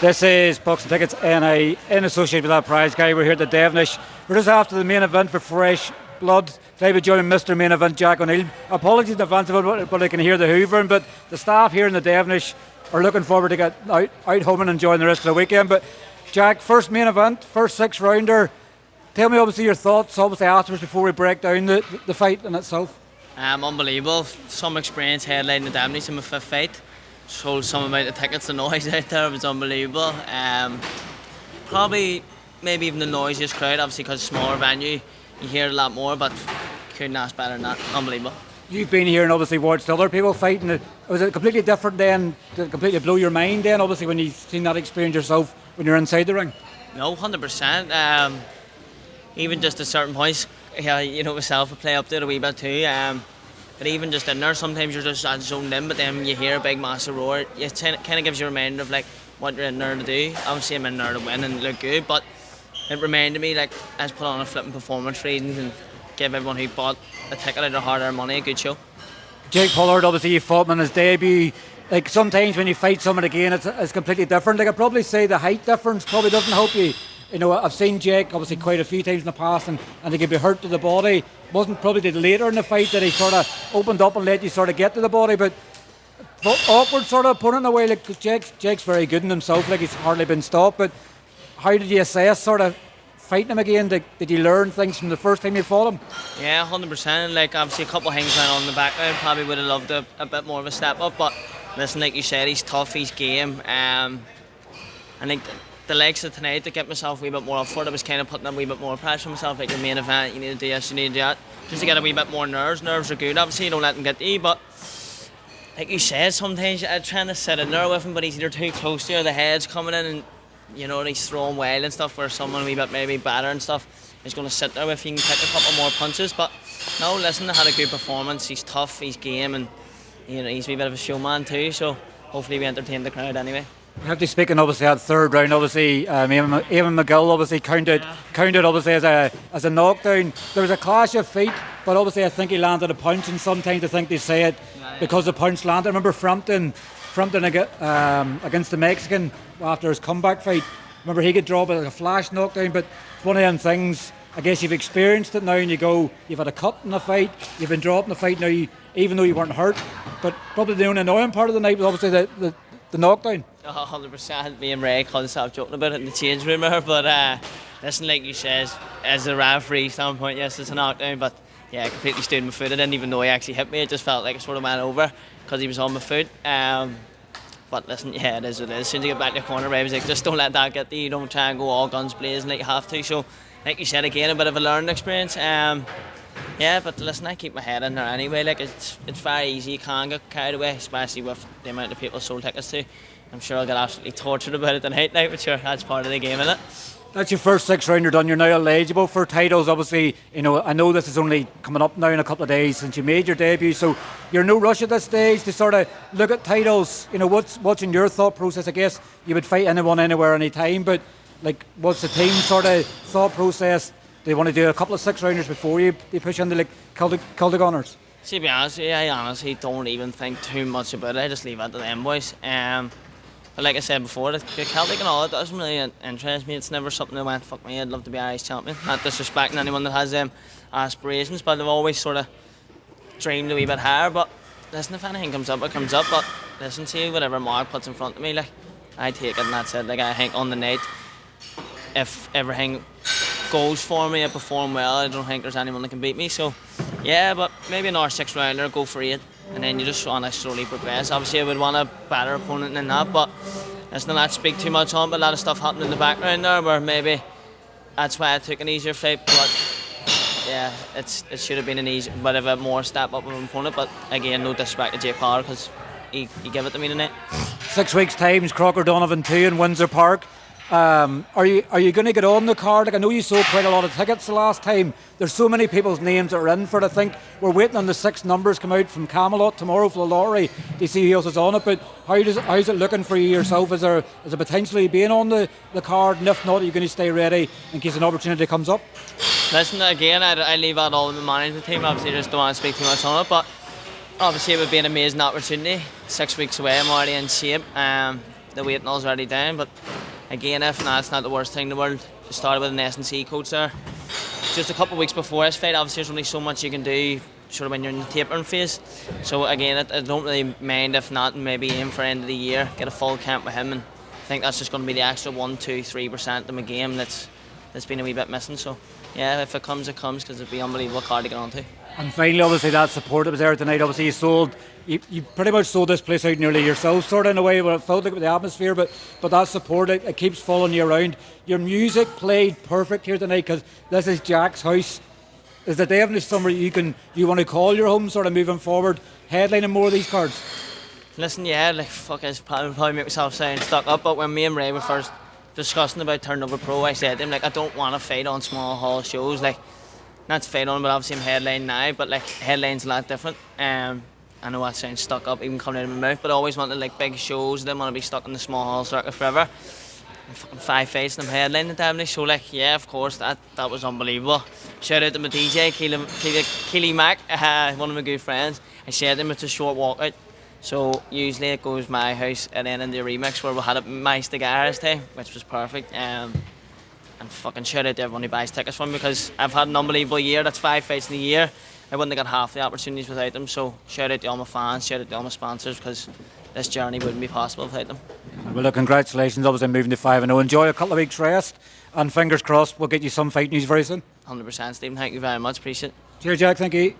This is Bucks and Tickets NI in association with that prize guy. We're here at the Devonish. We're just after the main event for Fresh Blood. Today we're joining Mr. Main Event Jack O'Neill. Apologies in advance of it, but I can hear the hoovering. But the staff here in the Devonish are looking forward to get out home and enjoying the rest of the weekend. But Jack, first main event, first six rounder. Tell me obviously your thoughts, obviously afterwards before we break down the fight in itself. Unbelievable. Some experience headlining the Devonish in my fifth fight. Sold some amount of tickets, the noise out there was unbelievable. Probably maybe even the noisiest crowd, obviously because it's a smaller venue, you hear a lot more, but couldn't ask better than that. Unbelievable. You've been here and obviously watched other people fighting. Was it completely different then? Did it completely blow your mind then, obviously, when you've seen that experience yourself when you're inside the ring? No, 100%. Even just at certain points, yeah, you know myself, I play up there a wee bit too. But even just in there, sometimes you're just zoned in, but then you hear a big massive roar. It kind of gives you a reminder of like what you're in there to do. Obviously I'm in there to win and look good, but it reminded me like let's put on a flipping performance reading and give everyone who bought a ticket out of hard-earned money a good show. Jake Pollard, obviously you fought him in his debut. Like sometimes when you fight someone again, it's completely different. Like I'd probably say the height difference probably doesn't help you. You know, I've seen Jake obviously quite a few times in the past and he could be hurt to the body. Wasn't probably the later in the fight that he sort of opened up and let you sort of get to the body, but awkward sort of opponent in a way. Like Jake's very good in himself, like he's hardly been stopped. But how did you assess sort of fighting him again? Did you learn things from the first time you fought him? Yeah, 100%. Like obviously a couple of things went on in the background. Probably would have loved a bit more of a step up, but listen, like you said, he's tough, he's game. I think the legs of tonight to get myself a wee bit more up for it, I was kind of putting a wee bit more pressure on myself, like your main event, you need to do this, you need to do that, just to get a wee bit more nerves. Nerves are good, obviously, you don't let them get to you, but like you said, sometimes you're trying to sit in there with him, but he's either too close to you or the head's coming in and you know, he's throwing wild and stuff, where someone a wee bit maybe better and stuff is going to sit there with you and take a couple more punches. But no, listen, I had a good performance, he's tough, he's game, and you know, he's a wee bit of a showman too, so hopefully we entertain the crowd anyway. We have to speak, and obviously that third round, obviously Eamon McGill obviously counted obviously as a knockdown. There was a clash of feet, but obviously I think he landed a punch, and sometimes I think they say it because the punch landed. I remember Frampton against the Mexican after his comeback fight. Remember he could drop like a flash knockdown, but it's one of them things. I guess you've experienced it now, and you go, you've had a cut in the fight, you've been dropped in the fight now, even though you weren't hurt. But probably the only annoying part of the night was obviously the knockdown. 100%. Me and Ray couldn't stop joking about it in the change room here, but listen, like you said, as a referee standpoint, yes, it's a knockdown, but yeah, I completely stood my foot. I didn't even know he actually hit me. It just felt like it sort of went over because he was on my foot. But listen, yeah, it is what it is. As soon as you get back to the corner, Ray was like, just don't let that get to you. Don't try and go all guns blazing like you have to. So, like you said, again, a bit of a learning experience. Yeah, but listen, I keep my head in there anyway. Like it's very easy. You can get carried away, especially with the amount of people sold tickets to. I'm sure I'll get absolutely tortured about it tonight, but sure, that's part of the game, isn't it? That's your first six rounder done. You're now eligible for titles. Obviously, you know, I know this is only coming up now in a couple of days since you made your debut, so you're in no rush at this stage to sort of look at titles. You know, what's in your thought process? I guess you would fight anyone, anywhere, anytime, but like, what's the team sort of thought process? Do you want to do a couple of six rounders before you push into like Celtic Honours? To be honest with you, I honestly don't even think too much about it. I just leave it to them boys. But like I said before, the Celtic and all, it doesn't really interest me. It's never something that went, fuck me, I'd love to be Irish champion. Not disrespecting anyone that has aspirations, but I've always sort of dreamed a wee bit higher. But listen, if anything comes up, it comes up. But listen, to whatever Mark puts in front of me, like, I take it and that's it. Like, I think on the night, if everything goes for me, I perform well, I don't think there's anyone that can beat me. So yeah, but maybe an R6 rounder, go for 8, and then you just want to slowly progress. Obviously I would want a better opponent than that, but let's not speak too much on it. But a lot of stuff happened in the background there where maybe that's why I took an easier fight. But yeah, it should have been an easy, bit of a more step up of an opponent. But again, no disrespect to Jake Pollard because he gave it to me tonight. 6 weeks' time, Crocker Donovan 2 in Windsor Park. Are you going to get on the card? Like, I know you sold quite a lot of tickets the last time. There's so many people's names that are in for it. I think we're waiting on the 6 numbers come out from Camelot tomorrow for the lottery to see who else is on it. But how's it looking for you yourself? Is it potentially being on the card? And if not, are you going to stay ready in case an opportunity comes up? Listen, again, I leave that all in the management team. Obviously, I just don't want to speak too much on it. But obviously, it would be an amazing opportunity. 6 weeks away, I'm already in shape. the waiting all's already down. But again, if not, it's not the worst thing in the world. Started with an S&C coach there. Just a couple of weeks before this fight, obviously there's only so much you can do sort of when you're in the tapering phase. So again, I don't really mind if not, maybe aim for end of the year, get a full camp with him, and I think that's just going to be the extra 1, 2, 3% of my game that's been a wee bit missing. So yeah, if it comes, it comes, because it'd be unbelievable card to get onto. And finally, obviously, that support that was there tonight. Obviously, you pretty much sold this place out nearly yourself, sort of in a way, where it felt like with the atmosphere. But that support, it keeps following you around. Your music played perfect here tonight, because this is Jack's house. Is it definitely somewhere you want to call your home, sort of moving forward, headlining more of these cards? Listen, yeah, like fuck, I probably make myself sound stuck up. But when me and Ray were first discussing about turning over pro, I said to him, like, I don't want to fight on small hall shows, like. Not to fight on, but obviously I'm headline now, but like headline's a lot different. I know that sounds stuck up, even coming out of my mouth, but I always wanted like big shows. I didn't want to be stuck in the small hall circuit forever. And fucking 5 fights and I'm headlining damn. So like, yeah, of course, that was unbelievable. Shout out to my DJ, Keely Mac, one of my good friends. I said to him it's a short walkout. So usually it goes my house and then in the remix where we had it my cigars day, which was perfect. And fucking shout out to everyone who buys tickets from me, because I've had an unbelievable year. That's 5 fights in a year. I wouldn't have got half the opportunities without them. So shout out to all my fans, shout out to all my sponsors, because this journey wouldn't be possible without them. Well, look, congratulations, obviously moving to 5-0. Enjoy a couple of weeks rest, and fingers crossed we'll get you some fight news very soon. 100%, Stephen. Thank you very much. Appreciate it. Cheers, Jack. Thank you.